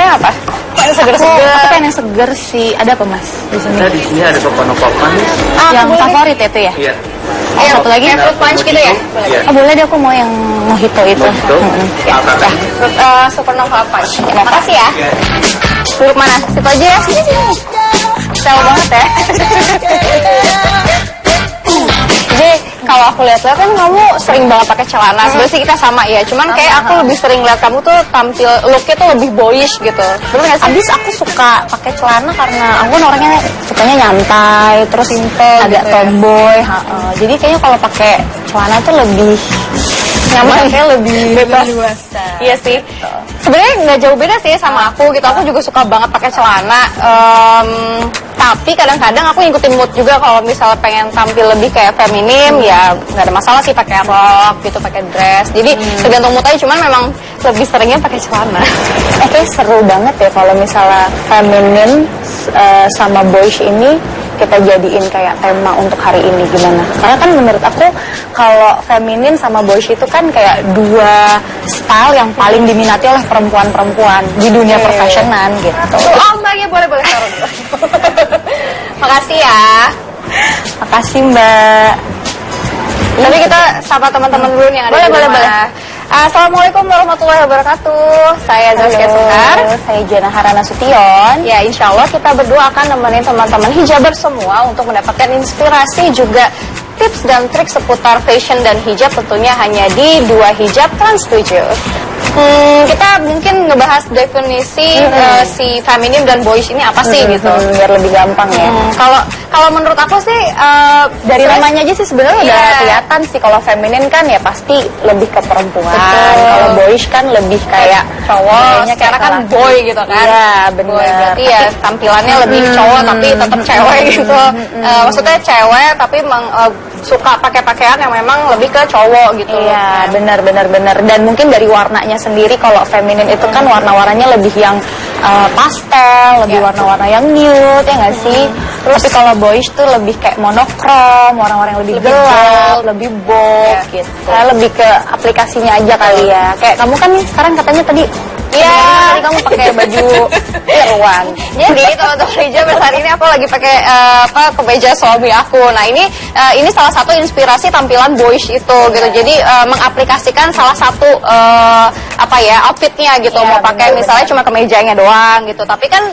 yang apa? Yang seger-seger. Aku pengen yang seger sih. Ada apa Mas di sini? Nah, di sini ada kopan-kopan. Yang favorit itu ya? Iya. Satu lagi? Fruit punch gitu ya? Iya. Oh boleh deh, aku mau yang mojito itu. Mojito. Fruit supernova punch. Makasih ya. Duduk mana? Situ aja ya. Sini. Sel banget ya. Jadi kalau aku lihat-lihat kan kamu sering banget pakai celana. Sebenarnya sih kita sama ya. Cuman kayak aku lebih sering lihat kamu tuh tampil looknya tuh lebih boyish gitu. Bener nggak sih? Abis aku suka pakai celana karena aku kan orangnya sukanya nyantai, terus Simple agak gitu ya. tomboy. Jadi kayaknya kalau pakai celana tuh lebih nyaman, kayak lebih Bebas. luasa. Iya sih. Sebenarnya nggak jauh beda sih sama aku gitu. Aku juga suka banget pakai celana. Tapi kadang-kadang aku ngikutin mood juga kalau misalnya pengen tampil lebih kayak feminim ya nggak ada masalah sih pakai rok gitu, pakai dress. Jadi tergantung mood aja. Cuman memang lebih seringnya pakai celana. Kayak seru banget ya kalau misalnya feminin sama boyish ini kita jadiin kayak tema untuk hari ini, gimana? Karena kan menurut aku kalau feminin sama boyish itu kan kayak dua style yang paling diminati oleh perempuan-perempuan di dunia perfashionan gitu. Oh mbaknya boleh taruh dulu. Makasih ya. Makasih Mbak. Tapi kita sapa teman-teman dulu nih yang ada di rumah. Assalamualaikum warahmatullahi wabarakatuh. Saya Zaskia Sekar. Saya Jana Harana Sution. Ya, insya Allah kita berdua akan nemenin teman-teman hijaber semua untuk mendapatkan inspirasi juga tips dan trik seputar fashion dan hijab tentunya hanya di Dua Hijab Trans 7. Kita mungkin ngebahas definisi si feminim dan boyish ini apa sih gitu. Biar lebih gampang ya. Kalau menurut aku sih Dari namanya aja sih sebenarnya udah Iya. kelihatan sih. Kalau feminin kan ya pasti lebih ke perempuan. Betul. Kalau boyish kan lebih kayak cowok, kayaknya sekarang kan laki. boy gitu kan. Iya, Boy, benar. berarti ya tampilannya lebih cowok tapi tetap cewek gitu. Maksudnya cewek tapi suka pakai pakaian yang memang lebih ke cowok gitu. Iya, benar. Dan mungkin dari warnanya sendiri, kalau feminin itu kan warna-warnanya lebih yang pastel, lebih warna-warna yang nude, ya nggak sih? Tapi kalau boyish tuh lebih kayak monokrom, warna-warna yang lebih gelap, lebih bold gitu. Saya lebih ke aplikasinya aja kali ya. Kayak kamu kan nih sekarang katanya tadi, tadi kamu pakai baju Irwan. Jadi teman-teman hijab saat ini aku lagi pakai kemeja suami aku. Nah ini salah satu inspirasi tampilan boyish itu gitu. Jadi mengaplikasikan salah satu outfitnya gitu. Mau pakai misalnya cuma kemejanya doang gitu. Tapi kan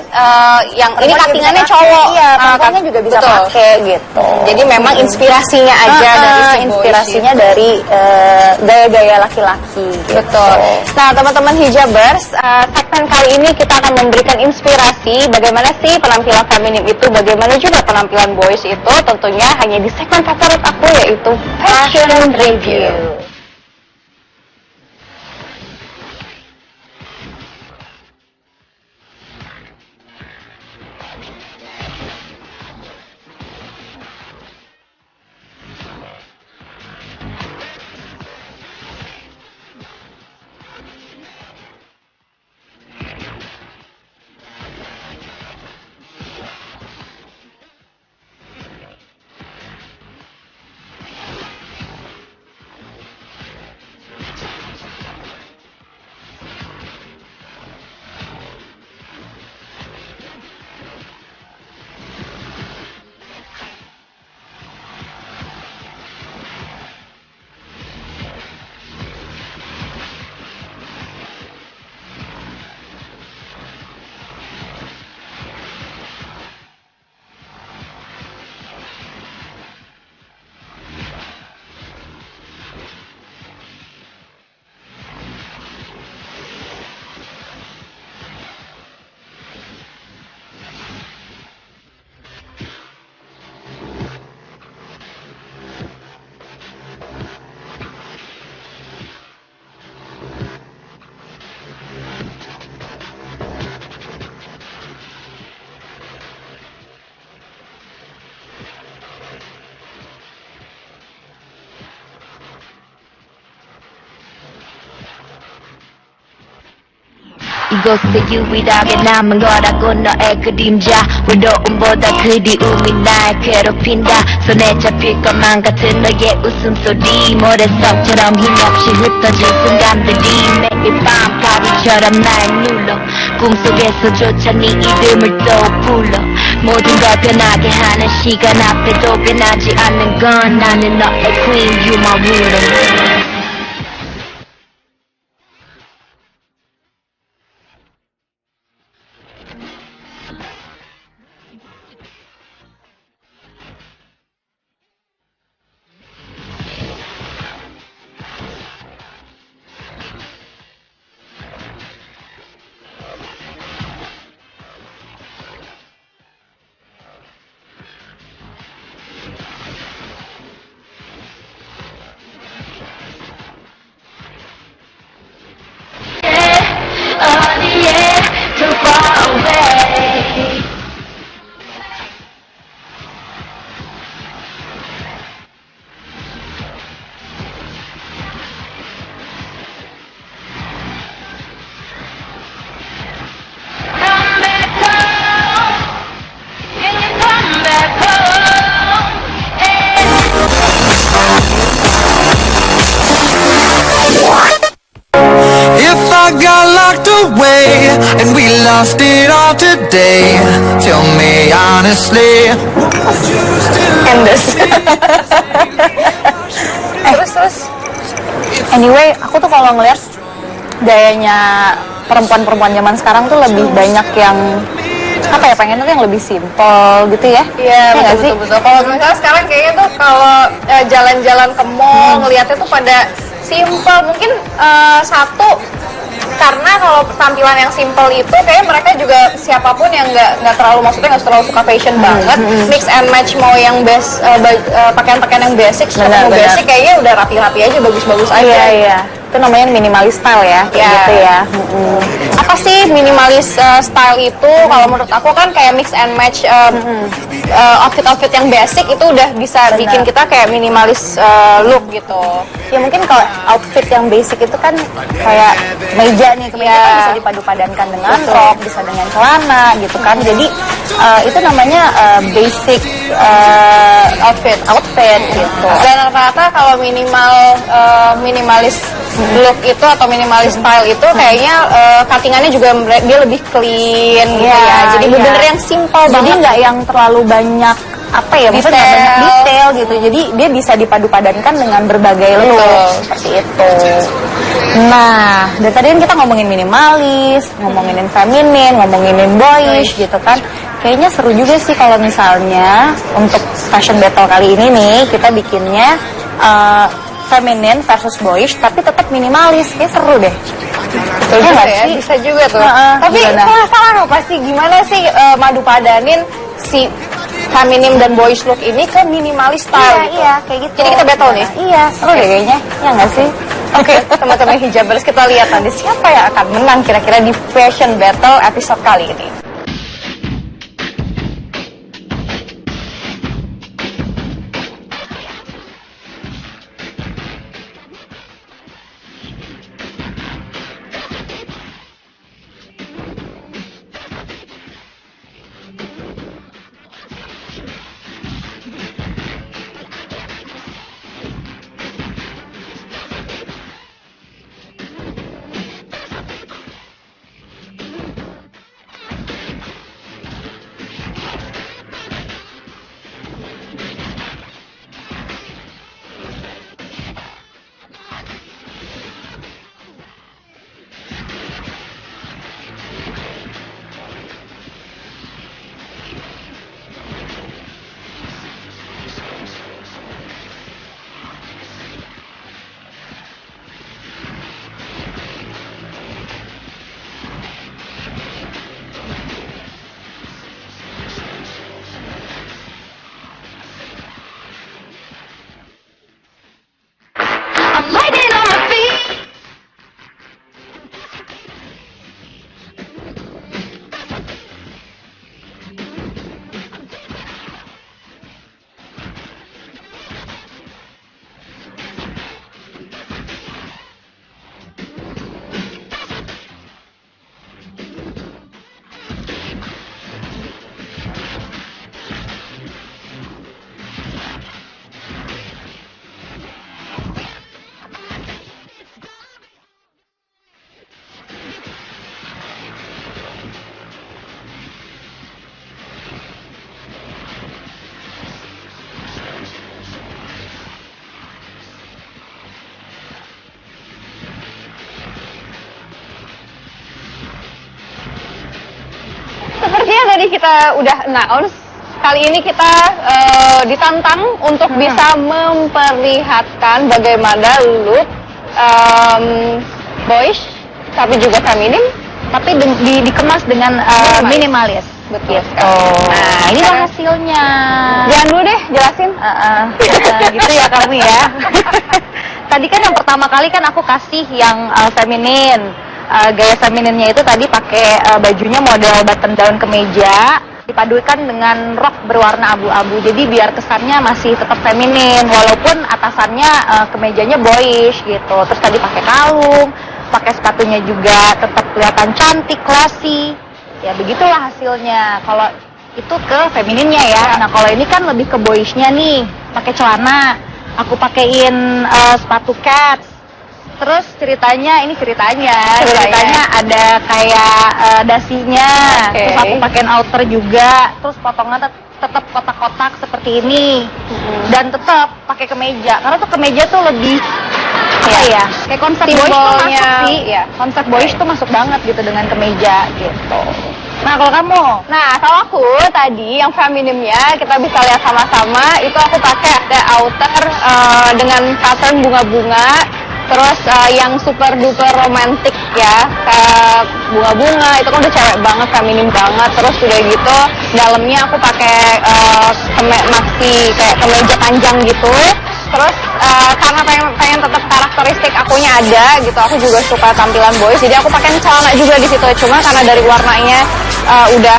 yang ini cuttingannya cowok. Iya, perempuannya juga bisa Betul. pakai gitu. Jadi memang inspirasinya aja dari si inspirasinya boyish itu. dari gaya-gaya laki-laki gitu. Betul. Nah, teman-teman hijabers, segmen kali ini kita akan memberikan inspirasi bagaimana sih penampilan feminim itu, bagaimana juga penampilan boys itu, tentunya hanya di segmen favorit aku yaitu Fashion Review. 이곳에 유일하게 남은 거라고 너의 그림자 외로움보다 그리움이 날 괴롭힌다 손에 잡힐 것만 같은 너의 웃음소리 모래성처럼 힘없이 흩어질 순간들이 매일 밤 가위처럼 날 눌러 꿈속에서조차 네 이름을 또 불러 모든 걸 변하게 하는 시간 앞에도 변하지 않는 건 나는 너의 queen you my ruler 어디에 too far away Come back home Can you come back home If I got locked away and we lost it all today, tell me honestly, Endes. Terus Anyway, aku tuh kalau ngeliat gayanya perempuan-perempuan zaman sekarang tuh lebih banyak yang apa ya, pengennya tuh yang lebih simple gitu ya. Iya, nggak sih? betul. Kalau misalnya sekarang kayaknya tuh kalau jalan-jalan ke mall ngeliatnya tuh pada simple. Mungkin satu karena kalau tampilan yang simple itu kayak mereka juga siapapun yang nggak terlalu maksudnya nggak terlalu suka fashion banget, mix and match mau yang pakaian-pakaian yang basic, Benar. basic kayaknya udah rapi-rapi aja, bagus-bagus aja. Iya. Itu namanya minimalis style ya, kayak Iya. gitu ya. Apa sih minimalis style itu? Kalau menurut aku kan kayak mix and match outfit-outfit yang basic itu udah bisa bikin kita kayak minimalis look gitu. Ya mungkin kalau outfit yang basic itu kan kayak meja nih, kemeja kan Iya. bisa dipadu-padankan dengan rok, bisa dengan celana gitu kan. Jadi itu namanya basic outfit gitu. Dan rata-rata kalau minimalis look itu atau minimalis style itu kayaknya cuttingannya juga dia lebih clean gitu Iya, ya. Jadi iya. bener-bener yang simple Jadi banget. nggak yang terlalu banyak apa ya, maksudnya nggak Detail. banyak detail gitu. Jadi dia bisa dipadu-padankan dengan berbagai look Betul. seperti itu. Nah, dari tadi kan kita ngomongin minimalis, ngomongin feminin, ngomongin boyish gitu kan. Kayaknya seru juga sih kalau misalnya untuk fashion battle kali ini nih kita bikinnya feminin versus boyish tapi tetap minimalis. Kayak seru deh. Betul Iya juga nggak ya, sih? bisa juga tuh. Tapi Gimana? penasaran loh pasti gimana sih madu padanin si feminim dan boyish look ini ke minimalis style gitu. Iya, kayak gitu. Jadi kita battle nih? Iya, seru deh kayaknya. Ya nggak sih? Oke, teman-teman hijabers, kita lihat nanti siapa yang akan menang kira-kira di fashion battle episode kali ini. tadi kita udah announce, kali ini kita ditantang untuk bisa memperlihatkan bagaimana look boyish tapi juga feminim, tapi dikemas dengan minimalis. Betul. Nah, inilah hasilnya. Jangan dulu deh jelasin. Gitu ya kamu ya. Tadi kan yang pertama kali kan aku kasih yang feminin. Gaya femininnya itu tadi pakai bajunya model button down kemeja, dipadukan dengan rok berwarna abu-abu. Jadi biar kesannya masih tetap feminin walaupun atasannya kemejanya boyish gitu. Terus tadi pakai kalung, pakai sepatunya juga tetap kelihatan cantik, classy. Ya begitulah hasilnya. Kalau itu ke femininnya ya. Nah kalau ini kan lebih ke boyishnya nih, pakai celana. Aku pakein sepatu Keds. Terus ceritanya ada kayak dasinya. Terus aku pakein outer juga. Terus potongan tetap kotak-kotak seperti ini. Dan tetap pakai kemeja. Karena tuh kemeja tuh lebih ya, kayak konsep boyish tuh masuk sih. Ya. Konsep boyish tuh masuk banget gitu dengan kemeja gitu. Nah kalau kamu? Nah kalau aku tadi yang feminimnya kita bisa lihat sama-sama, itu aku pakai ada outer dengan pattern bunga-bunga. Terus yang super duper romantis ya, kayak bunga-bunga itu kan udah cewek banget, feminim banget. Terus udah gitu dalamnya aku pakai maxi kayak kemeja panjang gitu. Terus karena pengen tetap karakteristik akunya ada gitu, aku juga suka tampilan boys, jadi aku pakai celana juga di situ. Cuma karena dari warnanya udah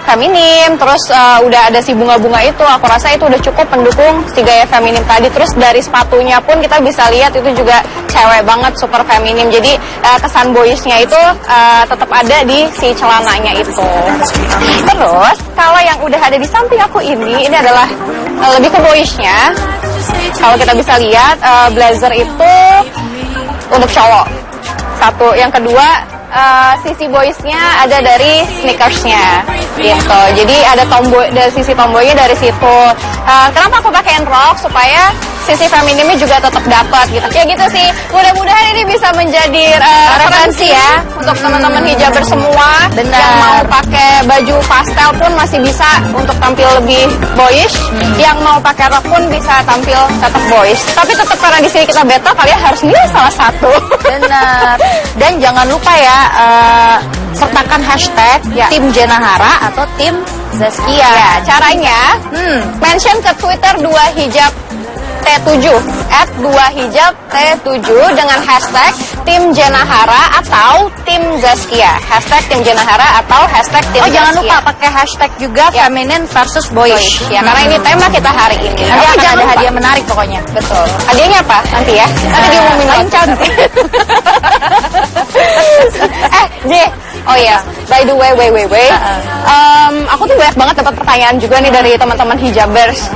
feminim, terus udah ada si bunga-bunga itu, aku rasa itu udah cukup pendukung si gaya feminim tadi. Terus dari sepatunya pun kita bisa lihat itu juga cewek banget, super feminim. Jadi kesan boyishnya itu tetap ada di si celananya itu. Terus kalau yang udah ada di samping aku ini adalah lebih ke boyishnya. Kalau kita bisa lihat blazer itu untuk cowok. Satu, yang kedua sisi boysnya ada dari sneakersnya gitu. Jadi ada dari sisi tomboynya dari situ. Kenapa aku pakein rok? Supaya sisi feminimnya juga tetap dapat gitu. Ya gitu sih. Mudah-mudahan ini bisa menjadi referensi ya untuk teman-teman hijaber semua. Benar. Yang mau pakai baju pastel pun masih bisa untuk tampil lebih boyish. Yang mau pakai rok pun bisa tampil tetap boyish. Tapi tetap karena di sini kita battle, kalian harus milih salah satu. Benar. Dan jangan lupa ya, sertakan hashtag tim Jenahara atau tim Zaskia. Ya, caranya mention ke Twitter 2hijab T7 @2hijab T7 dengan hashtag tim Jenahara atau tim Zaskia. Hashtag tim Jenahara atau hashtag tim Zaskia. Jangan lupa pakai hashtag juga feminine versus boyish. Ya, karena ini tema kita hari ini. Nanti akan jangan ada lupa. hadiah menarik pokoknya. Betul. Hadiahnya apa? Nanti ya. Nanti diumumin lagi. Cantik. J. Oh ya, by the way, aku tuh banyak banget dapat pertanyaan juga nih dari teman-teman hijabers.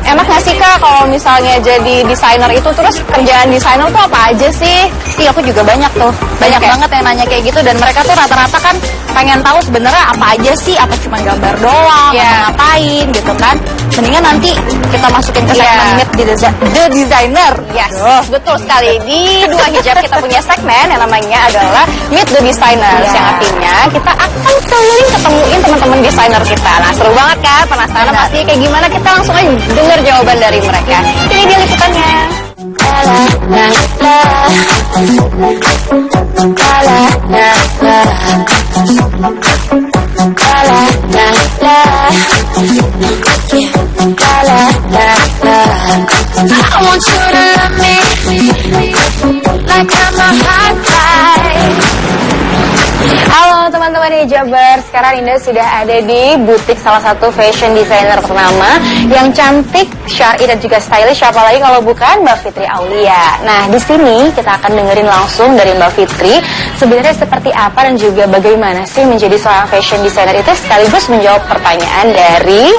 Enak nggak sih Kak kalau misalnya jadi desainer itu, terus kerjaan desainer tuh apa aja sih? Iya, aku juga banyak tuh. Banyak ya? banget yang nanya kayak gitu, dan mereka tuh rata-rata kan pengen tahu sebenarnya apa aja sih, apa cuma gambar doang, Ya. apa ngapain gitu kan. Mendingan nanti kita masukin ke segmen Meet the Designer. Yes, betul sekali. Di 2hijab kita punya segmen yang namanya adalah Meet the Designers, yang artinya kita akan keliling ketemuin teman-teman desainer kita. Nah, seru banget kan? Penasaran pasti kayak gimana? Kita langsung aja dengar jawaban dari mereka. Ini dia liputannya. I want you to love me like I'm a hot guy. Halo teman-teman hijaber, sekarang Indah sudah ada di butik salah satu fashion designer ternama yang cantik, syar'i dan juga stylish. Apalagi kalau bukan Mbak Fitri Aulia. Nah, di sini kita akan dengerin langsung dari Mbak Fitri sebenarnya seperti apa dan juga bagaimana sih menjadi seorang fashion designer itu, sekaligus menjawab pertanyaan dari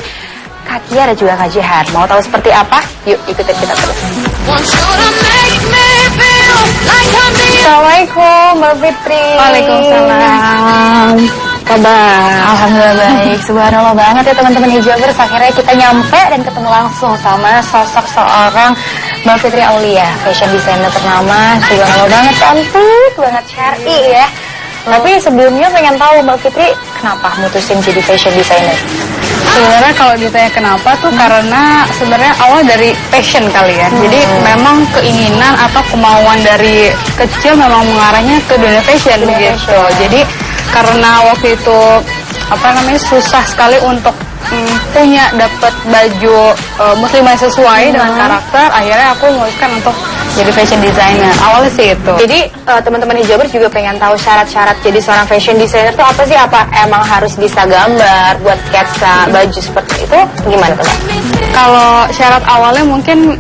Kak Kia dan juga Kak Jihan. Mau tahu seperti apa? Yuk ikutin kita terus. Want you to make me feel like I'm the Assalamualaikum Mbak Fitri. Waalaikumsalam. Kabar? Alhamdulillah baik. Subhanallah banget ya teman-teman hijabers. Akhirnya kita nyampe dan ketemu langsung sama sosok seorang Mbak Fitri Aulia, fashion designer ternama. Subhanallah banget, cantik banget, syar'i ya. Tapi sebelumnya pengen tahu Mbak Fitri, kenapa mutusin jadi fashion designer? Sebenarnya kalau ditanya kenapa tuh karena sebenarnya awal dari passion kali ya. Jadi memang keinginan atau kemauan dari kecil memang mengarahnya ke dunia fashion gitu. Jadi karena waktu itu susah sekali untuk dapat baju muslim yang sesuai dengan karakter, akhirnya aku memutuskan untuk jadi fashion designer. Awalnya sih itu. Jadi teman-teman hijabers juga pengen tahu syarat-syarat jadi seorang fashion designer itu apa sih? Apa emang harus bisa gambar, buat sketsa baju seperti itu? Gimana tuh? Kalau syarat awalnya mungkin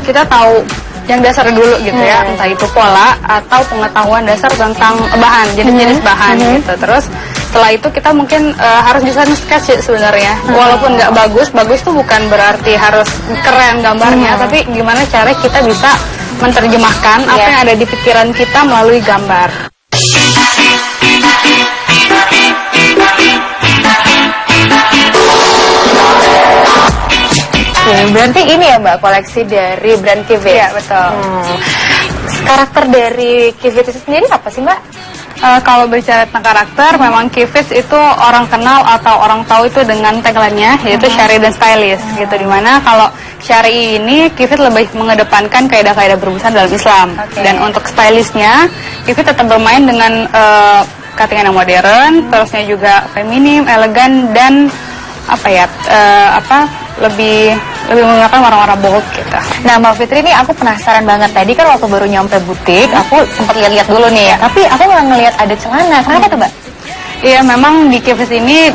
kita tahu yang dasar dulu gitu ya, entah itu pola atau pengetahuan dasar tentang bahan, jenis-jenis bahan gitu. Terus setelah itu kita mungkin harus bisa nge-sketch sebenarnya. Walaupun nggak bagus tuh bukan berarti harus keren gambarnya, tapi gimana cara kita bisa menerjemahkan apa yang ada di pikiran kita melalui gambar. Berarti ini ya Mbak, koleksi dari brand Kivit? Iya, betul. Karakter dari Kivit itu sendiri apa sih Mbak? Kalau bicara tentang karakter, memang Kivit itu orang kenal atau orang tahu itu dengan tagline-nya, yaitu syari dan stylish gitu. Dimana kalau syari ini Kivit lebih mengedepankan kaidah-kaidah berbusana dalam Islam. Dan untuk stylishnya, Kivit tetap bermain dengan cutting yang modern, terusnya juga feminim, elegan, dan lebih menggunakan warna-warna bold gitu. Nah Mbak Fitri, ini aku penasaran banget. Tadi kan waktu baru nyampe butik, aku sempat lihat-lihat dulu nih ya. Tapi aku nggak ngelihat ada celana. Kenapa tuh Mbak? Iya, memang di Kivit ini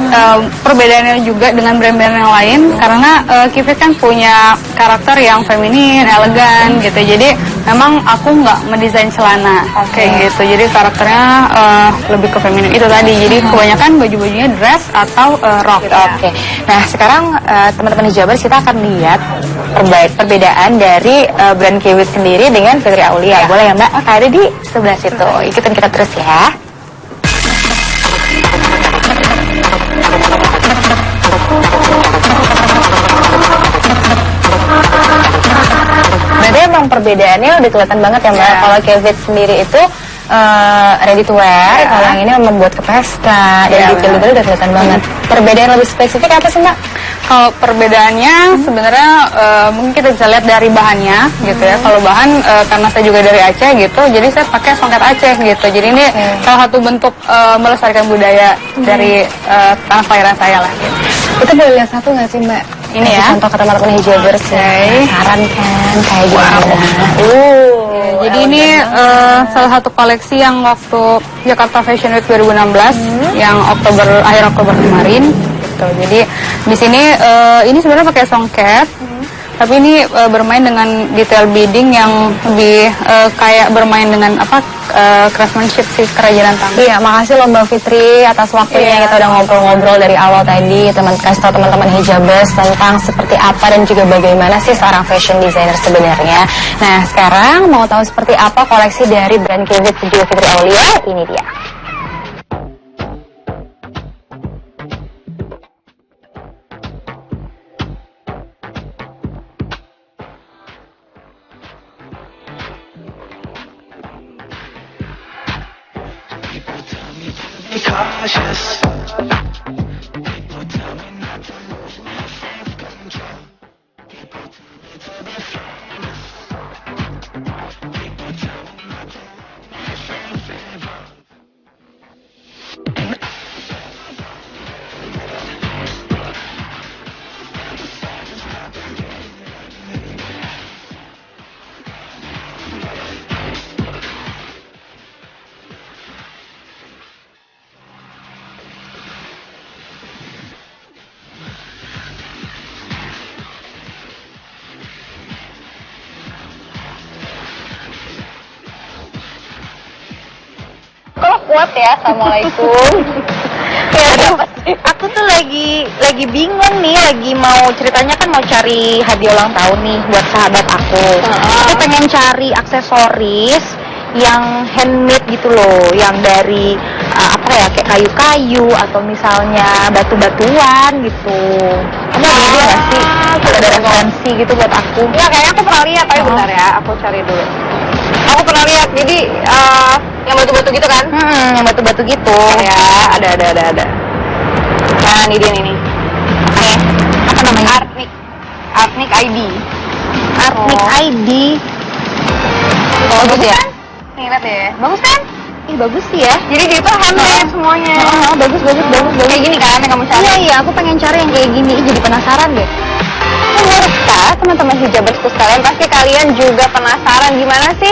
perbedaannya juga dengan brand-brand yang lain karena Kivit kan punya karakter yang feminin, elegan gitu. Jadi memang aku nggak mendesain celana kayak gitu. Jadi karakternya lebih ke feminin itu tadi. Jadi kebanyakan baju-bajunya dress atau rok. Oke. Nah sekarang teman-teman hijabers kita akan lihat perbedaan dari brand Kivit sendiri dengan Fitri Aulia. Boleh ya Mbak? Ada di sebelah situ. Ikutin kita terus ya. Berarti emang perbedaannya udah kelihatan banget ya Mbak. Kalau Kivit sendiri itu ready to wear, kalau yang ini membuat ke pesta, dan detail-detail udah kelihatan banget. Perbedaan lebih spesifik apa sih Mbak? Kalau perbedaannya sebenarnya mungkin kita bisa lihat dari bahannya gitu ya. Kalau bahan karena saya juga dari Aceh gitu, jadi saya pakai songket Aceh gitu. Jadi ini salah satu bentuk melestarikan budaya dari tanah kelahiran saya lah. Gitu. Kita boleh lihat satu nggak sih Mbak? Ini ya. Contoh ke teman-teman hijabers ya. Penasaran kan kayak gimana? Jadi ini salah satu koleksi yang waktu Jakarta Fashion Week 2016 yang akhir Oktober kemarin. Gitu. Jadi di sini ini sebenarnya pakai songket, tapi ini bermain dengan detail beading yang lebih kayak bermain dengan craftsmanship sih, kerajinan tangan. Iya, makasih loh Mbak Fitri atas waktunya. Kita udah ngobrol-ngobrol dari awal tadi, kasih tahu teman-teman hijabers tentang seperti apa dan juga bagaimana sih seorang fashion designer sebenarnya. Nah, sekarang mau tahu seperti apa koleksi dari brand Kivit dan juga Fitri Aulia? Ini dia. Cautious. Kuat ya, assalamualaikum. Aku tuh lagi bingung nih, lagi mau ceritanya kan mau cari hadiah ulang tahun nih buat sahabat aku. Aku pengen cari aksesoris yang handmade gitu loh, yang dari kayak kayu-kayu atau misalnya batu-batuan gitu. Kamu ada ide nggak sih? Ada referensi gitu buat aku? Ya kayaknya aku pernah lihat, tapi bentar ya, aku cari dulu. Aku pernah lihat, jadi Yang batu-batu gitu kan? Yang batu-batu gitu. Ya, ada. Nah, ini dia nih. Oke. Apa namanya? Artnik ID. Artnik ID. Bagus ya? Nih, lihat ya. Bagus kan? Ih, bagus sih ya. Jadi dia tuh handmade semuanya. Bagus. Kayak gini kan yang kamu cari? Iya, aku pengen cari yang kayak gini. Ih, jadi penasaran deh. Pemirsa, teman-teman hijabers sekalian, pasti kalian juga penasaran gimana sih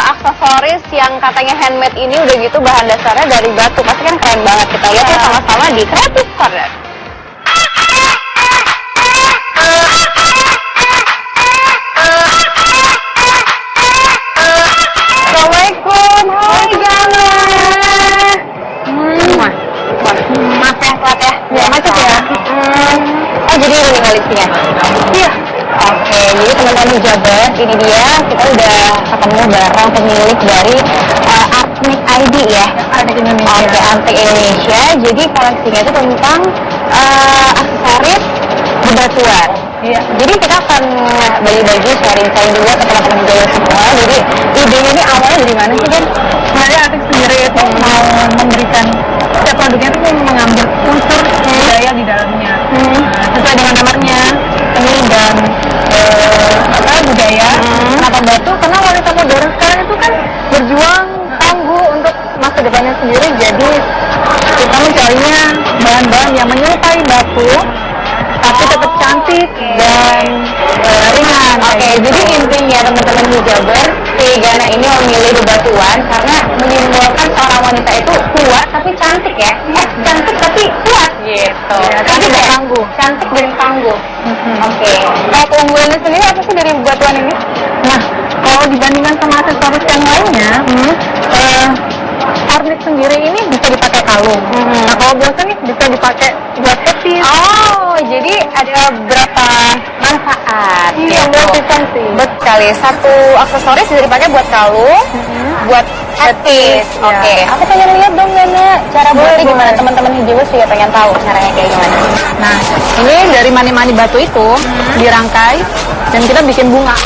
aksesoris yang katanya handmade ini udah gitu bahan dasarnya dari batu. Pasti kan keren banget. Kita lihat ya sama-sama di Creative Corner. Assalamualaikum, hai Jana. Maaf ya, telat ya. Ya, macet ya. Oh, jadi ini nih lipsticknya? Iya. Oke, jadi teman-teman hijabers, ini dia, kita udah ketemu bareng pemilik dari Artnik ID ya. Artnik Indonesia. Oke, Artnik Indonesia. Jadi koleksinya itu tentang aksesoris bebatuan. Iya. Jadi kita akan bagi-bagi sharing-sharing juga ke teman-teman hijabers semua. Jadi idenya ini awalnya dari mana sih, Dan? Sebenarnya Artnik sendiri itu mau memberikan setiap produknya itu mengambil unsur budaya di dalamnya. Sesuai dengan namanya, seni dan budaya. Kenapa batu? Karena wanita modern sekarang itu kan berjuang tangguh untuk masa depannya sendiri. Jadi kita mencarinya bahan-bahan yang menyerupai batu, tapi tetap cantik dan ringan. Oke, jadi intinya teman-teman hijabers, si Gana ini memilih bebatuan karena menyimbolkan seorang wanita itu kuat tapi cantik ya. Cantik tapi kuat gitu. Cantik dan tangguh. Cantik dan tangguh. Oke. Kalau keunggulannya sendiri apa sih dari bebatuan ini? Nah, kalau dibandingkan sama aksesoris yang lainnya, Artnik sendiri ini bisa dipakai kalung. Nah, kalau biasa nih bisa dipakai buat headpiece. Oh, jadi ada berapa manfaat? Iya, multifunksi. Betul sekali. Satu aksesoris bisa dipakai buat kalung, buat headpiece. Iya. Oke. Aku pengen lihat dong, Gana. Cara buatnya gimana? Teman-teman hijabers juga pengen tahu caranya kayak gimana. Nah, ini dari mani-mani batu itu dirangkai dan kita bikin bunga.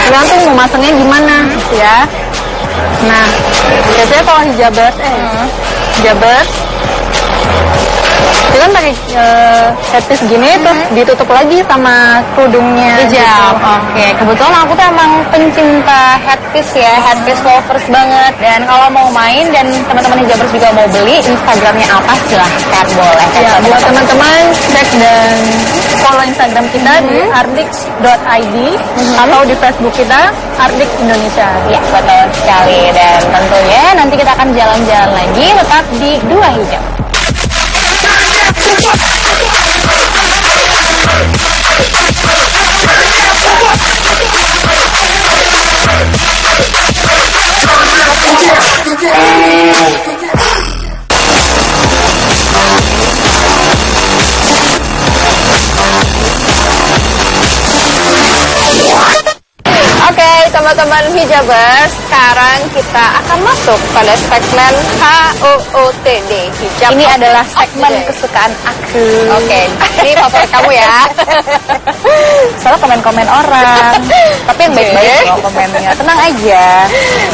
Tergantung mau masangnya gimana ya. Nah, biasanya kalau hijabers, hijabers itu kan pakai headpiece gini terus ditutup lagi sama kerudungnya. Hijab. Gitu. Oke. Kebetulan aku tuh emang pencinta headpiece ya, headpiece lovers banget. Dan kalau mau main dan teman-teman hijabers juga mau beli, Instagramnya apa silahkan boleh. Ya, buat teman-teman cek dan follow Instagram kita di artnik.id atau di Facebook kita Artnik Indonesia. Ya, betul sekali. Dan tentunya nanti kita akan jalan-jalan lagi tetap di Dua Hijab. Oke, teman-teman hijabers, sekarang kita akan masuk pada segmen HOOTD, hijab. Ini adalah of the segmen day. kesukaan aku. Oke, ini favorit kamu ya. Soalnya komen-komen orang. Tapi yang baik-baik Oke. loh komennya. Tenang aja.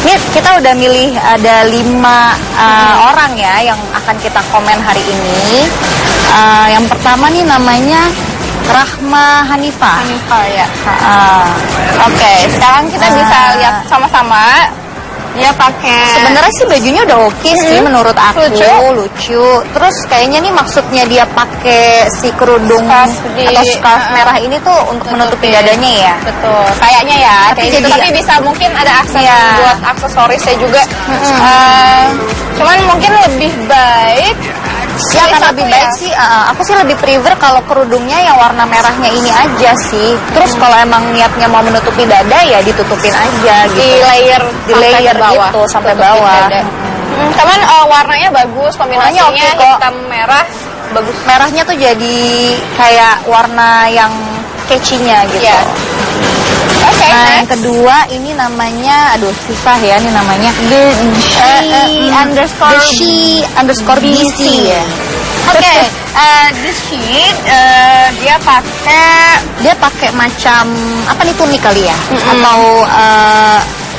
Ini kita udah milih ada 5 orang ya yang akan kita komen hari ini. Yang pertama nih namanya Rahma Hanifah. Ya. Oke, sekarang kita bisa lihat sama-sama. Dia pakai. Sebenarnya sih bajunya udah oke sih menurut aku, Lucu. lucu. Terus kayaknya nih maksudnya dia pakai si kerudung Scarf di- atau scarf merah ini tuh untuk menutupi dadanya ya. Betul, kayaknya ya. Tapi Kayak gitu. jadi- Tapi bisa mungkin ada akses Iya. buat aksesorisnya juga. Cuman mungkin lebih baik. Ya kan satu lebih baik ya. sih, aku sih lebih prefer kalau kerudungnya yang warna merahnya ini aja sih. Terus kalau emang niatnya mau menutupi dada ya ditutupin aja gitu. Di layer, Di layer sampai ke bawah. gitu, sampai Tutupin bawah. dada. Cuman warnanya bagus, kombinasinya Warnanya oke kok. hitam merah bagus. Merahnya tuh jadi kayak warna yang catchy-nya gitu. Iya. Oke, Oke, Nah, yang next. kedua ini namanya, aduh susah ya ini namanya. underscore The She underscore BC ya. Oke, this sheet dia pakai Macam apa nih, tunik kali ya? Atau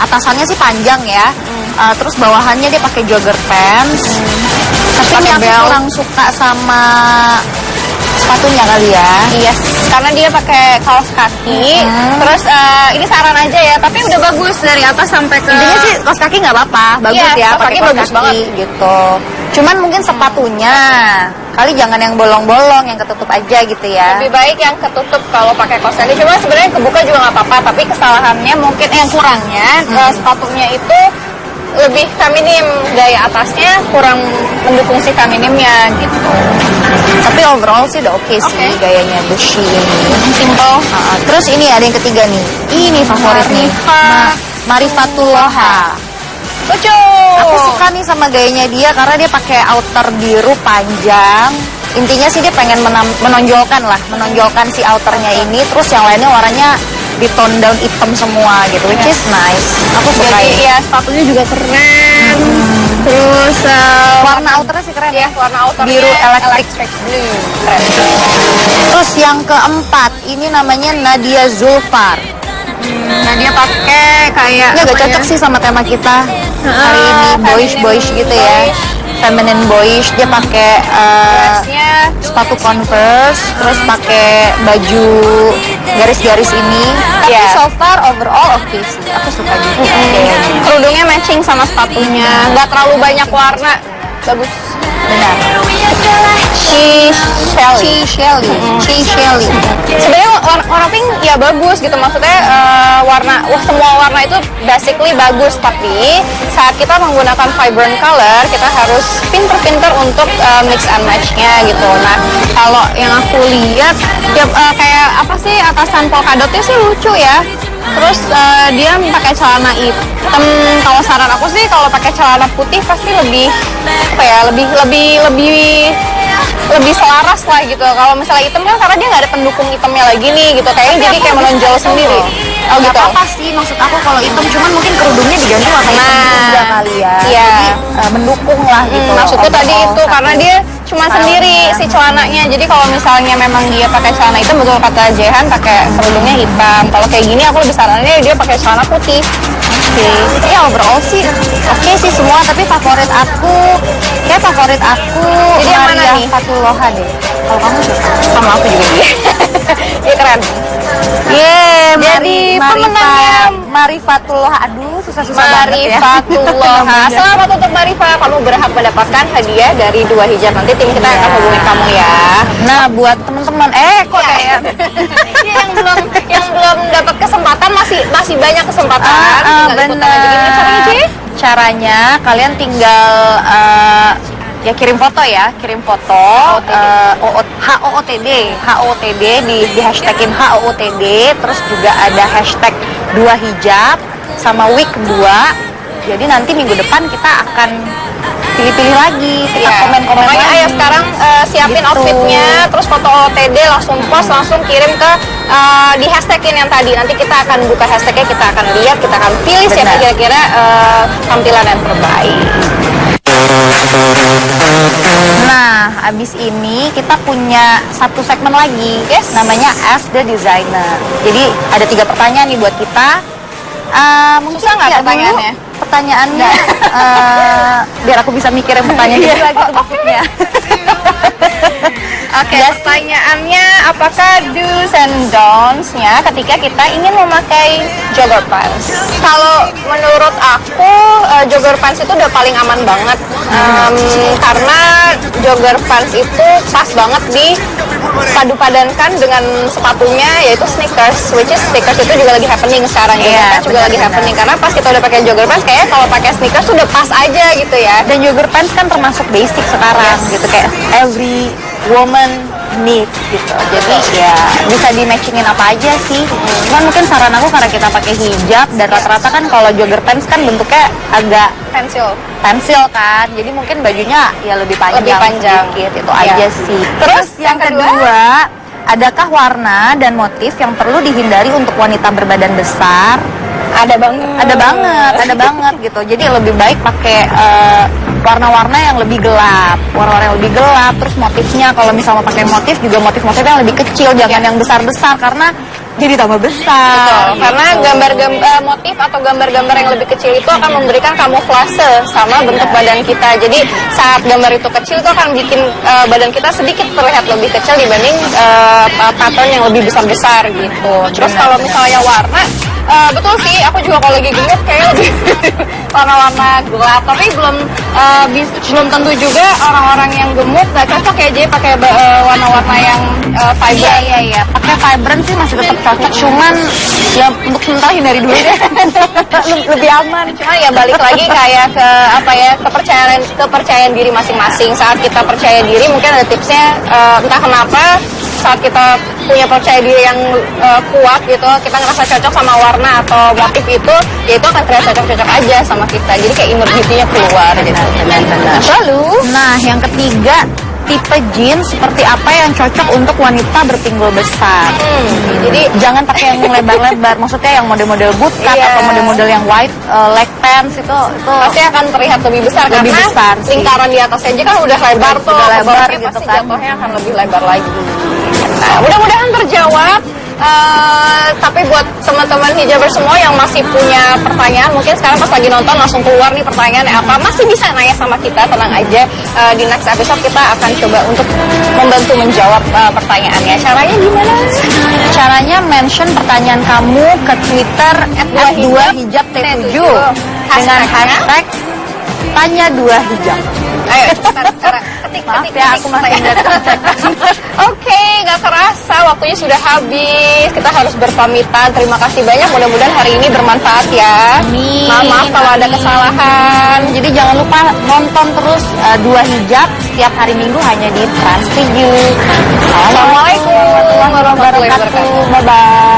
atasannya sih panjang ya. Terus bawahannya dia pakai jogger pants. Tapi ini Pakai aku belt. kurang suka sama sepatunya kali ya. yes, karena dia pakai kaos kaki. Terus ini saran aja ya, tapi udah bagus dari atas sampai ke Intinya sih kaos kaki nggak apa-apa, bagus Iya, ya, kaos pakai kaki kaos bagus kaki banget. gitu. Cuman mungkin sepatunya kali jangan yang bolong-bolong, yang ketutup aja gitu ya. lebih baik yang ketutup kalau pakai kaos kaki. Cuma sebenarnya kebuka juga nggak apa-apa, tapi kesalahannya mungkin yang kurangnya sepatunya itu lebih feminim, gaya atasnya kurang mendukung si feminimnya gitu. Tapi overall sih udah oke sih Oke. gayanya The She ini. Simple. Terus ini ada yang ketiga nih. Ini favorit nih. Marifatulloha. Lucu. Aku suka nih sama gayanya dia karena dia pakai outer biru panjang. Intinya sih dia pengen menonjolkan si outernya ini. Terus yang lainnya warnanya di tone down hitam semua gitu, which is nice. Aku suka Jadi ini. ya sepatunya juga keren. Terus Warna outernya sih keren ya. warna outernya Biru electric. electric blue. Keren. Terus yang keempat ini namanya Nadia Zulfar. Nah dia pakai kayak Ini agak apa cocok ya? sih sama tema kita hari ini, boyish feminine gitu ya, boyish. feminine boyish. Dia pakai Dressnya sepatu Converse, terus pakai baju garis-garis ini. Tapi Iya. so far overall oke sih, aku suka juga kayaknya. kerudungnya matching sama sepatunya, nggak terlalu banyak warna, bagus. Benar. She Shelly. Sebenarnya warna pink ya bagus gitu, maksudnya semua warna itu basically bagus, tapi saat kita menggunakan vibrant color kita harus pinter-pinter untuk mix and match-nya gitu. Nah kalau yang aku lihat ya, kayak apa sih atasan polkadotnya sih lucu ya. Terus dia pakai celana hitam. Kalau saran aku sih kalau pakai celana putih pasti lebih apa ya, lebih selaras lah gitu. Kalau misalnya hitam kan karena dia nggak ada pendukung hitamnya lagi nih gitu, kayaknya jadi kayak menonjol sendiri. Oh Gak gitu. apa-apa sih, maksud aku kalau hitam cuman mungkin kerudungnya diganti warna hitam Nah, juga kali ya. iya. Jadi mendukung lah gitu. Maksudku tadi overall itu karena satu dia cuma style-nya. sendiri si celananya. Jadi kalau misalnya memang dia pakai celana hitam, betul kata Jehan pakai kerudungnya hitam. Kalau kayak gini aku lebih sarannya dia pakai celana putih. Oke. Ya overall sih oke sih semua, tapi favorit aku Jadi yang mana Maria nih? Fatulloha deh. Kalau kamu siapa? Sama aku juga dia. Dia keren. Jadi pemenangnya Marifatulloha. Aduh, susah-susah banget ya. Marifatulloha. Selamat untuk Marifa, kamu berhak mendapatkan hadiah dari 2 hijab. Nanti tim kita akan hubungin kamu ya. Nah, buat teman-teman kok Ya. kayak yang belum dapat kesempatan masih banyak kesempatan. Tinggal ikutan aja. Gimana caranya, Ci? caranya kalian tinggal ya kirim foto HOOTD di hashtagin HOOTD, terus juga ada hashtag 2 hijab sama week 2. Jadi nanti minggu depan kita akan pilih-pilih lagi, kita Iya. komen-komen Pokoknya lagi. ayo sekarang siapin Gitu. outfitnya, terus foto OTD langsung post, langsung kirim ke di hashtagin yang tadi. Nanti kita akan buka hashtagnya, kita akan lihat, kita akan pilih siapa Benar. kira-kira tampilan yang terbaik. Nah, abis ini kita punya satu segmen lagi, Yes. namanya Ask the Designer. Jadi ada 3 pertanyaan nih buat kita. Mungkin Susah nggak ya dulu pertanyaannya? Pertanyaannya, biar aku bisa mikirin pertanyaan itu lagi tuh maksudnya. Oke, pertanyaannya apakah do's and don'ts-nya ketika kita ingin memakai jogger pants? Kalau menurut aku jogger pants itu udah paling aman banget. Karena jogger pants itu pas banget dipadu-padankan dengan sepatunya, yaitu sneakers, which is sneakers itu juga lagi happening sekarang. Iya, Jogger pants juga lagi benar-benar. happening karena pas kita udah pakai jogger pants, kayaknya kalau pakai sneakers tuh udah pas aja gitu ya. Dan jogger pants kan termasuk basic sekarang gitu, kayak every woman needs gitu. Jadi ya bisa di matchingin apa aja sih. Cuman mungkin saran aku karena kita pakai hijab dan rata-rata kan kalau jogger pants kan bentuknya agak pensil kan. Jadi mungkin bajunya ya lebih panjang Lebih panjang. sedikit, itu Iya. aja sih. Terus yang yang kedua? kedua adakah warna dan motif yang perlu dihindari untuk wanita berbadan besar? Ada banget Gitu. Jadi lebih baik pakai warna-warna yang lebih gelap, terus motifnya kalau misalnya mau pakai motif juga motif-motif yang lebih kecil, jangan yang besar-besar karena jadi tambah besar. Betul, gitu. karena gambar-gambar motif atau gambar-gambar yang lebih kecil itu akan memberikan kamuflase sama bentuk badan kita. Jadi saat gambar itu kecil itu akan bikin badan kita sedikit terlihat lebih kecil dibanding pattern yang lebih besar-besar gitu. Terus kalau misalnya warna, betul sih, aku juga kalau lagi gemuk kayak lebih warna-warna gelap. Tapi belum tentu juga orang-orang yang gemuk nggak cocok ya jadi pakai warna-warna yang vibrant. Iya. Pakai vibrant sih masih tetap cocok, cuman ya untuk sementara hindari dulu deh. Lebih aman. Cuman ya balik lagi kayak ke apa ya, kepercayaan diri masing-masing. Saat kita percaya diri mungkin ada tipsnya, entah kenapa saat kita punya percaya diri yang kuat gitu, kita ngerasa cocok sama warna atau motif itu, ya itu akan terlihat cocok-cocok aja sama kita. Jadi kayak inner beauty-nya keluar gitu. Lalu, Nah, yang ketiga, tipe jeans seperti apa yang cocok untuk wanita berpinggul besar? jadi Jangan pakai yang lebar-lebar, maksudnya yang model-model bootcut Iya. atau model-model yang wide leg pants itu pasti akan terlihat lebih besar Lebih karena besar sih. lingkaran di atas aja kan udah lebar tuh, Udah ke lebar bawahnya gitu pasti kan. jatuhnya akan lebih lebar lagi. Nah, mudah-mudahan terjawab. Tapi buat teman-teman hijaber semua yang masih punya pertanyaan, mungkin sekarang pas lagi nonton langsung keluar nih pertanyaan apa, masih bisa nanya sama kita, tenang aja. Di next episode kita akan coba untuk membantu menjawab pertanyaannya. Caranya gimana? Caranya mention pertanyaan kamu ke Twitter @2hijab-t7 dengan hashtag tanya 2hijab. Ayo, sekarang ketik. Aku masih ingat. Oke, nggak kerasa waktunya sudah habis. Kita harus berpamitan. Terima kasih banyak. Mudah-mudahan hari ini bermanfaat ya. Amin. Maaf kalau ada kesalahan. Jadi jangan lupa nonton terus 2hijab setiap hari Minggu hanya di Trans 7. Assalamualaikum warahmatullahi wabarakatuh. Bye bye.